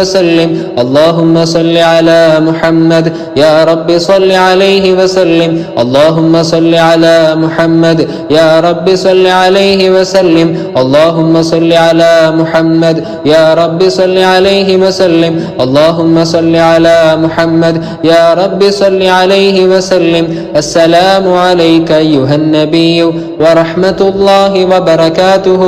وسلم اللهم صل على محمد يا رب صل عليه وسلم اللهم صل على محمد يا رب صل عليه وسلم اللهم صل على محمد يا رب صل عليه وسلم اللهم صل على محمد يا رب صل عليه وسلم. السلام عليك أيها النبي ورحمة الله وبركاته.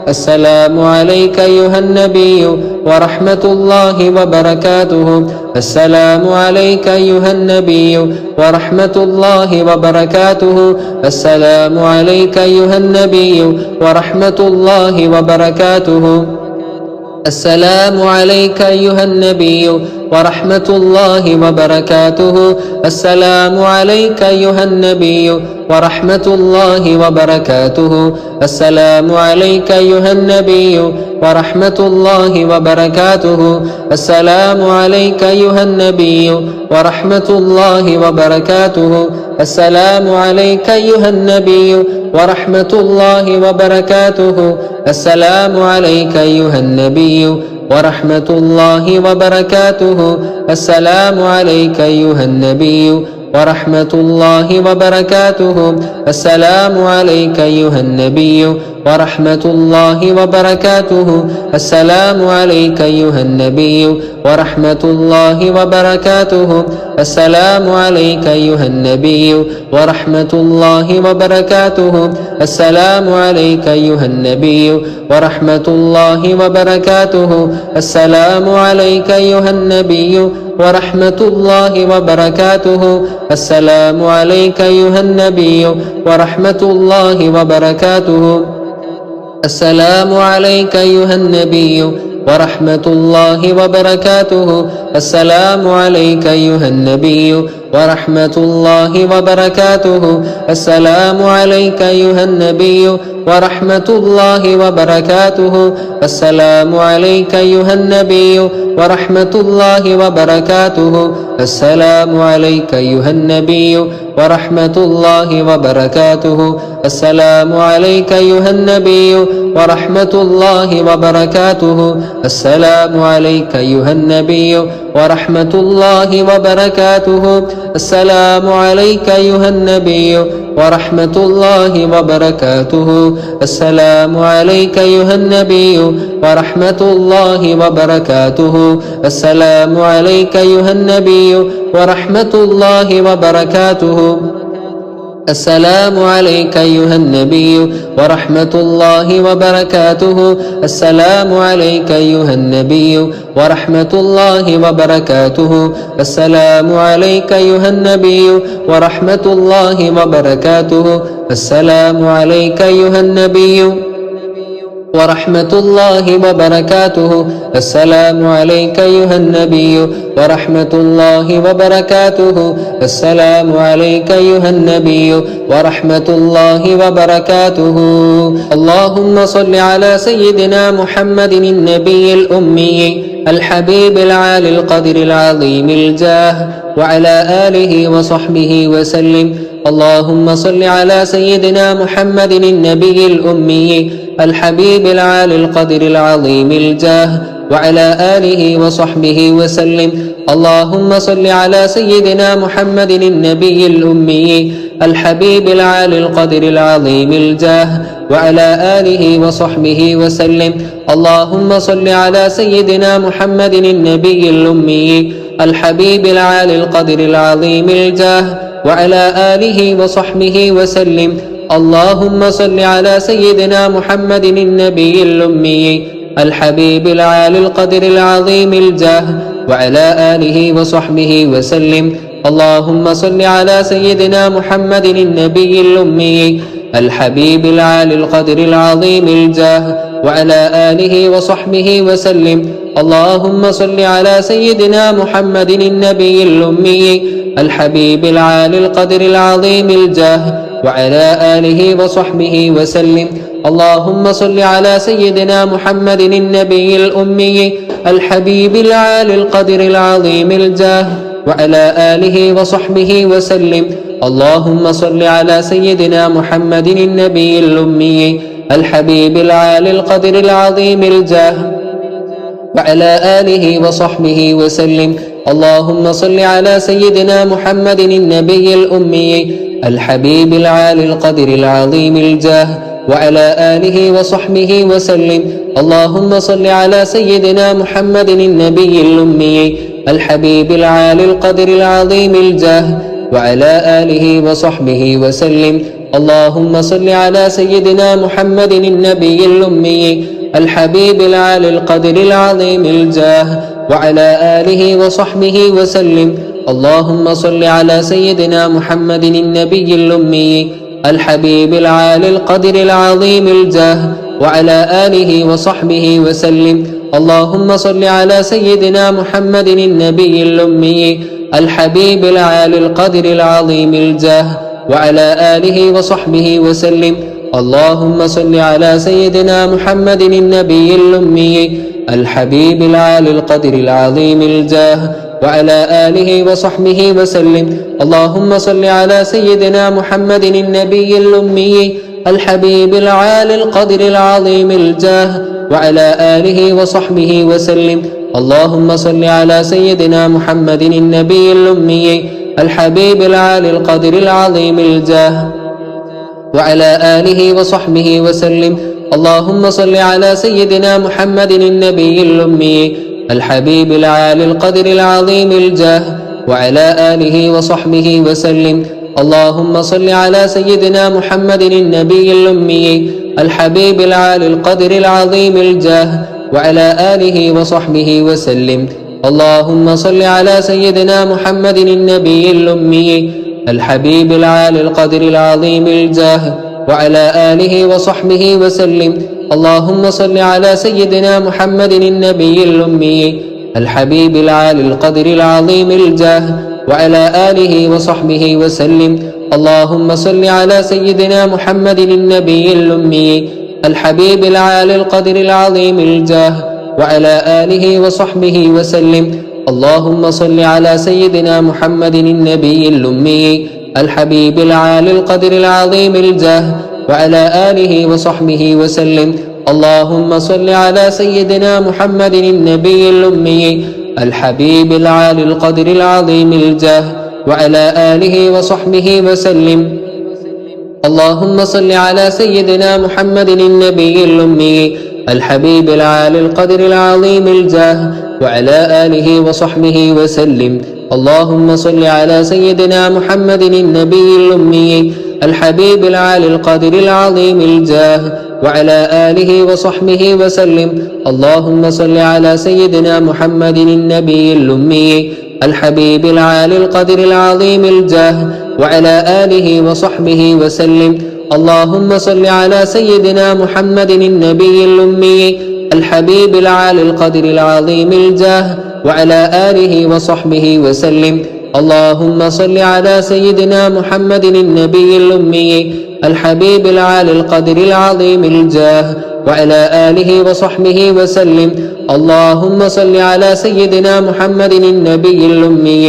السلام عليك أيها النبي ورحمة الله وبركاته. السلام عليك أيها النبي ورحمة الله وبركاته. السلام عليك أيها النبي ورحمة الله وبركاته. السلام عليك أيها النبي ورحمة الله وبركاته. السلام عليك أيها النبي ورحمة الله وبركاته. السلام عليك أيها النبي ورحمة الله وبركاته. السلام عليك أيها النبي ورحمة الله وبركاته. السلام عليك أيها النبي ورحمة الله وبركاته. السلام عليك أيها النبي ورحمة الله وبركاته. السلام عليك أيها النبي ورحمة الله وبركاته. السلام عليك أيها النبي ورحمة الله وبركاته. السلام عليك أيها النبي ورحمة الله وبركاته. السلام عليك أيها النبي ورحمة الله وبركاته. السلام عليك أيها النبي ورحمة الله وبركاته. السلام عليك أيها النبي ورحمة الله وبركاته. السلام عليك أيها النبي ورحمة الله وبركاته. السلام عليك أيها النبي ورحمة الله وبركاته. السلام عليك أيها النبي ورحمة الله وبركاته. السلام عليك أيها النبي ورحمة الله وبركاته. السلام عليك أيها النبي ورحمة الله وبركاته. السلام عليك أيها النبي ورحمة الله وبركاته. السلام عليك أيها النبي ورحمة الله وبركاته. السلام عليك أيها النبي ورحمة الله وبركاته. السلام عليك أيها النبي ورحمة الله وبركاته. السلام عليك أيها النبي ورحمة الله وبركاته. السلام عليك أيها النبي ورحمة الله وبركاته. السلام عليك أيها النبي ورحمة الله وبركاته. السلام عليك أيها النبي ورحمة الله وبركاته. السلام عليك أيها النبي ورحمة الله وبركاته. السلام عليك أيها النبي ورحمة الله وبركاته. السلام عليك أيها النبي ورحمة الله وبركاته. السلام عليك أيها النبي ورحمة الله وبركاته. اللهم صل على سيدنا محمد النبي الأمي الحبيب العالي القدر العظيم الجاه وعلى آله وصحبه وسلم. اللهم صل على سيدنا محمد النبي الأمي الحبيب العالي القدر العظيم الجاه وعلى آله وصحبه وسلم. اللهم صل على سيدنا محمد النبي الأمي الحبيب العالي القدر العظيم الجاه وعلى آله وصحبه وسلم. اللهم صل على سيدنا محمد النبي الأمي الحبيب العالي القدر العظيم الجاه وعلى آله وصحبه وسلم. اللهم صل على سيدنا محمد النبي الأمي الحبيب العالي القدر العظيم الجاه وعلى آله وصحبه وسلم. اللهم صل على سيدنا محمد النبي الأمي الحبيب العالي القدر العظيم الجاه وعلى آله وصحبه وسلم. اللهم صل على سيدنا محمد النبي الأمي الحبيب العالي القدر العظيم الجاه وعلى آله وصحبه وسلم. اللهم صل على سيدنا محمد النبي الأمي الحبيب العالي القدر العظيم الجاه وعلى آله وصحبه وسلم. اللهم صل على سيدنا محمد النبي الأمي الحبيب العالي القدر العظيم الجاه وعلى آله وصحبه وسلم. اللهم صل على سيدنا محمد النبي الأمي الحبيب العالي القدر العظيم الجاه وعلى آله وصحبه وسلم. اللهم صل على سيدنا محمد النبي الأمي الحبيب العالي القدر العظيم الجاه وعلى آله وصحبه وسلم. اللهم صل على سيدنا محمد النبي الأمي الحبيب العالي القدر العظيم الجاه وعلى آله وصحبه وسلم. اللهم صل على سيدنا محمد النبي الأمي الحبيب العالي القدر العظيم الجاه وعلى آله وصحبه وسلم. اللهم صل على سيدنا محمد النبي الأمي الحبيب العالي القدر العظيم الجاه وعلى آله وصحبه وسلم. اللهم صل على سيدنا محمد النبي الأمي الحبيب العالي القدر العظيم الجاه وعلى آله وصحبه وسلم. اللهم صل على سيدنا محمد النبي الأمي الحبيب العالي القدر العظيم الجاه وعلى آله وصحبه وسلم. اللهم صل على سيدنا محمد النبي الأمي الحبيب العالي القدر العظيم الجاه وعلى آله وصحبه وسلم. اللهم صل على سيدنا محمد النبي الأمي الحبيب العالي القدر العظيم الجاه وعلى آله وصحبه وسلم. اللهم صل على سيدنا محمد النبي الأمي الحبيب العالي القدر العظيم الجاه وعلى آله وصحبه وسلم. اللهم صل على سيدنا محمد النبي الأمي الحبيب العالي القدر العظيم الجاه وعلى آله وصحبه وسلم. اللهم صل على سيدنا محمد النبي الأمي الحبيب العالي القدر العظيم الجاه وعلى آله وصحبه وسلم. اللهم صل على سيدنا محمد النبي الأمي الحبيب العالي القدر العظيم الجاه وعلى آله وصحبه وسلم. اللهم صل على سيدنا محمد النبي الأمي الحبيب العالي القدر العظيم الجاه وعلى آله وصحبه وسلم. اللهم صل على سيدنا محمد النبي الأمي الحبيب العالي القدر العظيم الجاه وعلى آله وصحبه وسلم. اللهم صل على سيدنا محمد النبي الأمي الحبيب العالي القدر العظيم الجاه وعلى آله وصحبه وسلم. اللهم صل على سيدنا محمد النبي الأمي الحبيب العالي القدر العظيم الجاه وعلى آله وصحبه وسلم. اللهم صل على سيدنا محمد النبي الأمي الحبيب العالي القدر العظيم الجاه وعلى آله وصحبه وسلم. اللهم صل على سيدنا محمد النبي الأمي الحبيب العالي القدر العظيم الجاه وعلى آله وصحبه وسلم. اللهم صل على سيدنا محمد النبي الأمي الحبيب العالي القدر العظيم الجاه وعلى آله وصحبه وسلم. اللهم صل على سيدنا محمد النبي الأمي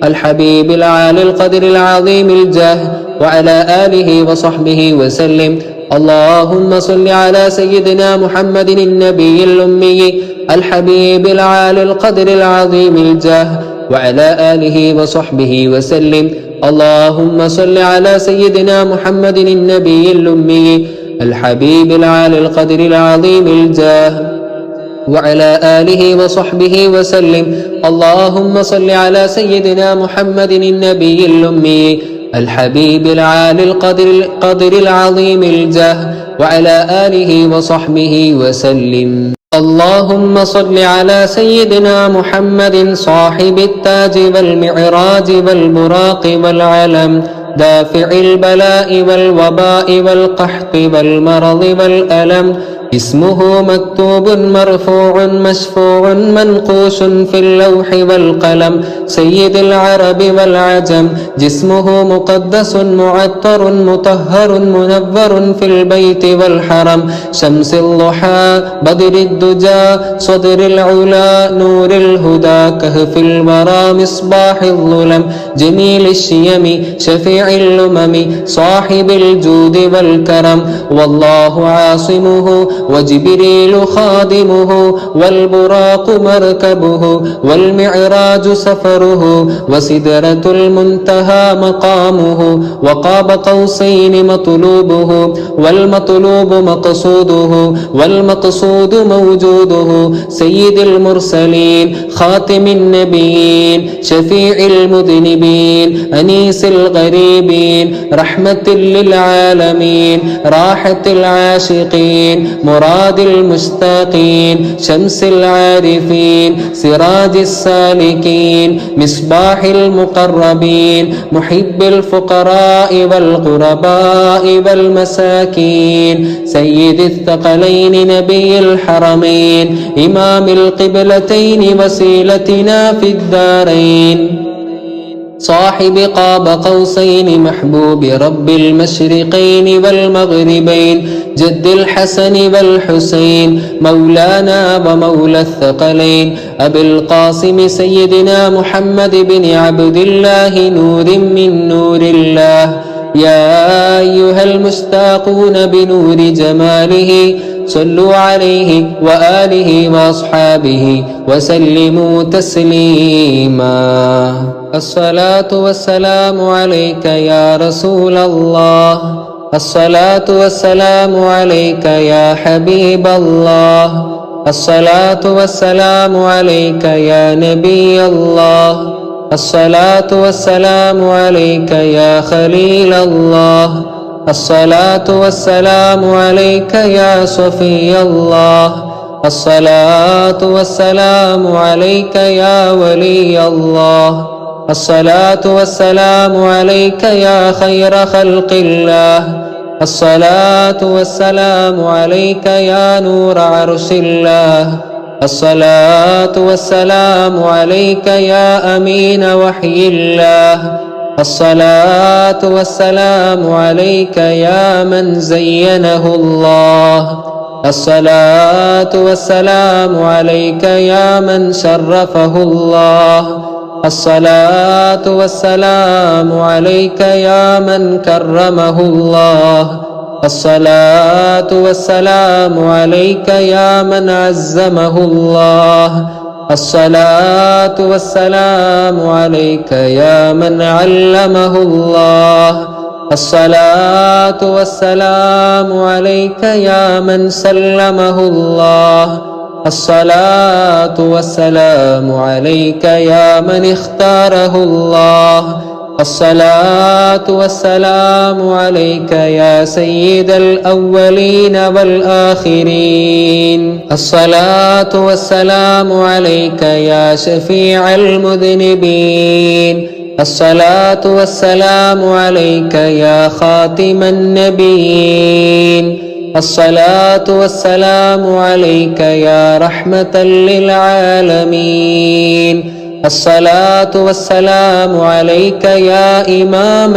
الحبيب العالي القدر العظيم الجاه وعلى آله وصحبه وسلم. اللهم صل على سيدنا محمد النبي الأمي الحبيب العالي القدر العظيم الجاه وعلى آله وصحبه وسلم. اللهم صل على سيدنا محمد النبي الأمي الحبيب العالي القدر العظيم الجاه وعلى آله وصحبه وسلم. اللهم صل على سيدنا محمد النبي الأمي الحبيب العالي القدر العظيم الجاه وعلى آله وصحبه وسلم. اللهم صل على سيدنا محمد صاحب التاج والمعراج والبراق والعلم دافع البلاء والوباء والقحط والمرض والألم اسمه مكتوب مرفوع مشفوع منقوش في اللوح والقلم سيد العرب والعجم جسمه مقدس معطر مطهر منور في البيت والحرم شمس الضحى بدر الدجى صدر العلا نور الهدى كهف الورى مصباح الظلم جميل الشيم شفيع الأمم صاحب الجود والكرم والله عاصمه وجبريل خادمه والبراق مركبه والمعراج سفره وسدرة المنتهى مقامه وقاب قوسين مطلوبه والمطلوب مقصوده والمقصود موجوده سيد المرسلين خاتم النبيين شفيع المذنبين أنيس الغريبين رحمة للعالمين راحة العاشقين مراد المشتاقين شمس العارفين سراج السالكين مصباح المقربين محب الفقراء والغرباء والمساكين سيد الثقلين نبي الحرمين إمام القبلتين وسيلتنا في الدارين صاحب قاب قوسين محبوب رب المشرقين والمغربين جد الحسن والحسين مولانا ومولى الثقلين أبي القاسم سيدنا محمد بن عبد الله نور من نور الله يا أيها المشتاقون بنور جماله صلوا عليه وآله وأصحابه وسلموا تسليما الصلاة والسلام عليك يا رسول الله الصلاة والسلام عليك يا حبيب الله الصلاة والسلام عليك يا نبي الله الصلاة والسلام عليك يا خليل الله الصلاة والسلام عليك يا صفي الله الصلاة والسلام عليك يا ولي الله الصلاة والسلام عليك يا خير خلق الله الصلاة والسلام عليك يا نور عرش الله الصلاة والسلام عليك يا أمين وحي الله الصلاة والسلام عليك يا من زينه الله الصلاة والسلام عليك يا من شرفه الله الصلاة والسلام عليك يا من كرمه الله الصلاة والسلام عليك يا من عزمه الله الصلاة والسلام عليك يا من علمه الله الصلاة والسلام عليك يا من سلمه الله الصلاة والسلام عليك يا من اختاره الله الصلاة والسلام عليك يا سيد الأولين والآخرين الصلاة والسلام عليك يا شفيع المذنبين الصلاة والسلام عليك يا خاتم النبيين الصلاة والسلام عليك يا رحمة للعالمين الصلاة والسلام عليك يا إمام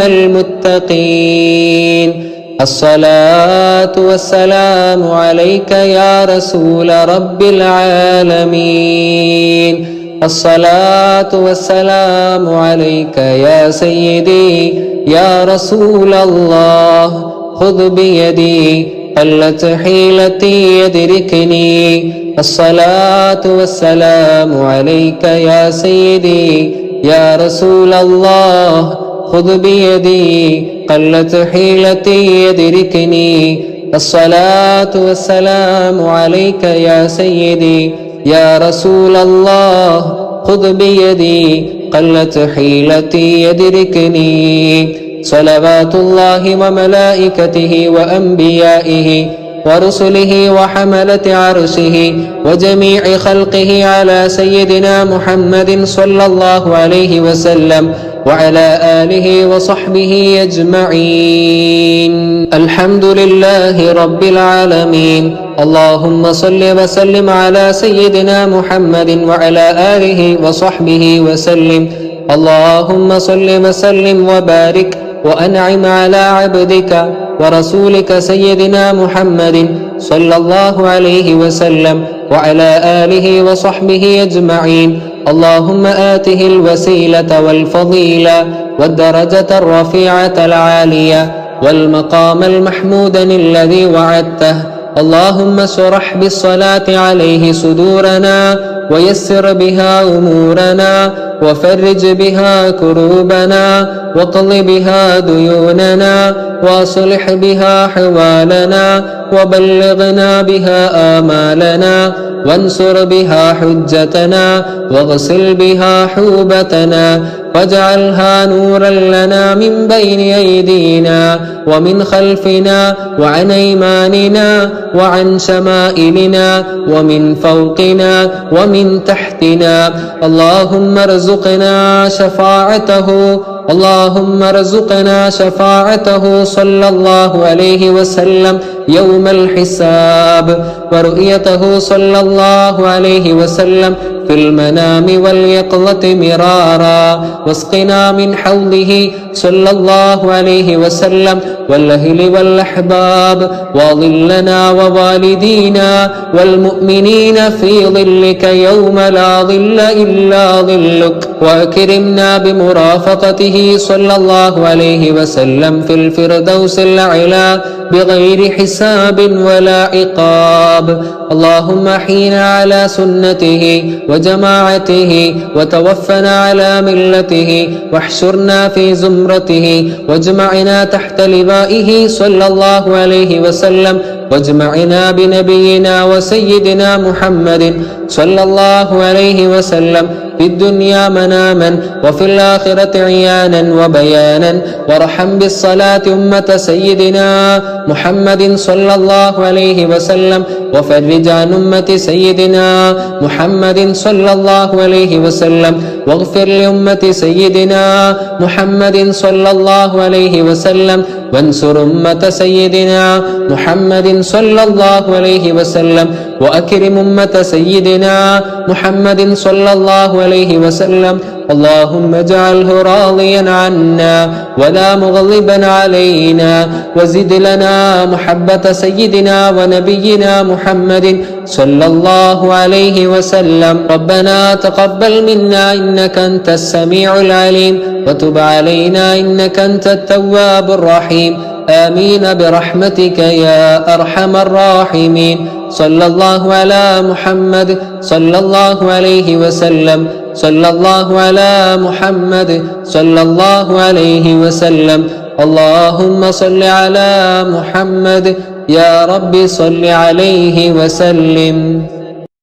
المتقين الصلاة والسلام عليك يا رسول رب العالمين الصلاة والسلام عليك يا سيدي يا رسول الله خذ بيدي قلت حيلتي يدركني الصلاة والسلام عليك يا سيدي يا رسول الله خذ بيدي قلت حيلتي يدركني الصلاة والسلام عليك يا سيدي يا رسول الله خذ بيدي قلت حيلتي يدركني صلوات الله وملائكته وأنبيائه ورسله وحملة عرشه وجميع خلقه على سيدنا محمد صلى الله عليه وسلم وعلى آله وصحبه أجمعين. الحمد لله رب العالمين. اللهم صل وسلم على سيدنا محمد وعلى آله وصحبه وسلم. اللهم صل وسلم وبارك وأنعم على عبدك ورسولك سيدنا محمد صلى الله عليه وسلم وعلى آله وصحبه أجمعين. اللهم آته الوسيلة والفضيلة والدرجة الرفيعة العالية والمقام المحمود الذي وعدته اللهم اشرح بالصلاة عليه صدورنا ويسر بها أمورنا وفرج بها كروبنا واقض بها ديوننا واصلح بها حوالنا وبلغنا بها آمالنا وانصر بها حجتنا واغسل بها حوبتنا واجعلها نورا لنا من بين أيدينا ومن خلفنا وعن أيماننا وعن شمائلنا ومن فوقنا ومن تحتنا. اللهم ارزقنا شفاعته اللهم ارزقنا شفاعته صلى الله عليه وسلم يوم الحساب ورؤيته صلى الله عليه وسلم في المنام واليقظة مرارا واسقنا من حوضه صلى الله عليه وسلم والأهل والأحباب وظلنا ووالدينا والمؤمنين في ظلك يوم لا ظل إلا ظلك وأكرمنا بمرافقته صلى الله عليه وسلم في الفردوس الأعلى بغير حساب ولا عقاب. اللهم احينا على سنته وجماعته وتوفنا على ملته واحشرنا في زمرته واجمعنا تحت لوائه صلى الله عليه وسلم واجمعنا بنبينا وسيدنا محمد صلى الله عليه وسلم في الدنيا مناما وفي الآخرة عيانا وبيانا وارحم بالصلاة أمة سيدنا محمد صلى الله عليه وسلم وفرج عن أمة سيدنا محمد صلى الله عليه وسلم واغفر لأمة سيدنا محمد صلى الله عليه وسلم وانصر أمة سيدنا محمد صلى الله عليه وسلم وأكرم أمة سيدنا محمد صلى الله عليه وسلم. اللهم اجعله راضيا عنا ولا مغضبا علينا وزد لنا محبة سيدنا ونبينا محمد صلى الله عليه وسلم. ربنا تقبل منا إنك أنت السميع العليم وتب علينا إنك أنت التواب الرحيم. آمين برحمتك يا أرحم الراحمين. صلى الله على محمد صلى الله عليه وسلم. صلى الله على محمد صلى الله عليه وسلم. اللهم صل على محمد يا رب صل عليه وسلم.